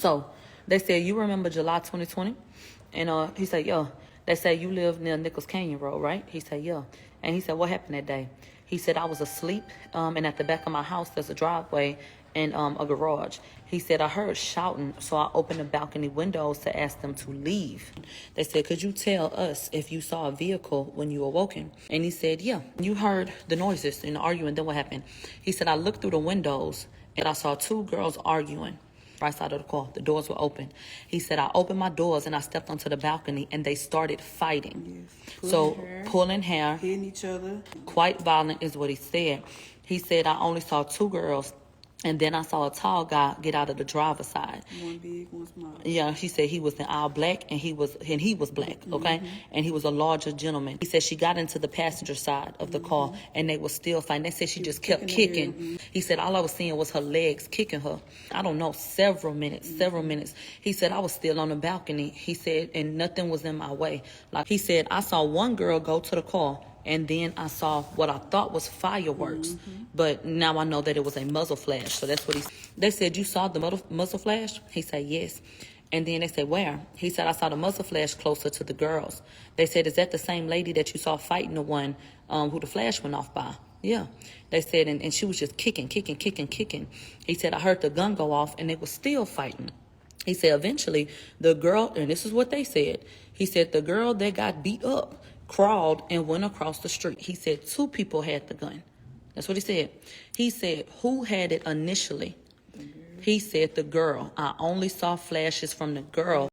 So they said, you remember July 2020? And he said, yeah. They said, you live near Nichols Canyon Road, right? He said, yeah. And he said, what happened that day? He said, I was asleep, and at the back of my house, there's a driveway and a garage. He said, I heard shouting, so I opened the balcony windows to ask them to leave. They said, could you tell us if you saw a vehicle when you awoke? And he said, yeah. You heard the noises and the arguing, then what happened? He said, I looked through the windows, and I saw two girls arguing. Right side of the car, the doors were open. He said, I opened my doors and I stepped onto the balcony and they started fighting. Yes. Pulling hair, hitting each other. Quite violent is what he said. He said, I only saw two girls. And then I saw a tall guy get out of the driver's side. One big, one small. Yeah, he said he was in all black and he was black, okay? Mm-hmm. And he was a larger gentleman. He said she got into the passenger side of the car and they were still fighting. They said she just kept kicking. Mm-hmm. He said all I was seeing was her legs kicking her. I don't know, several minutes. He said I was still on the balcony. He said, and nothing was in my way. Like he said, I saw one girl go to the car. And then I saw what I thought was fireworks, but now I know that it was a muzzle flash. So that's what they said, you saw the muzzle flash? He said, yes. And then they said, where? He said, I saw the muzzle flash closer to the girls. They said, is that the same lady that you saw fighting the one who the flash went off by? Yeah. They said, and she was just kicking. He said, I heard the gun go off and they were still fighting. He said, eventually, the girl, and this is what they said, he said, the girl that got beat up crawled and went across the street. He said two people had the gun. That's what he said. He said, who had it initially? He said the girl. I only saw flashes from the girl.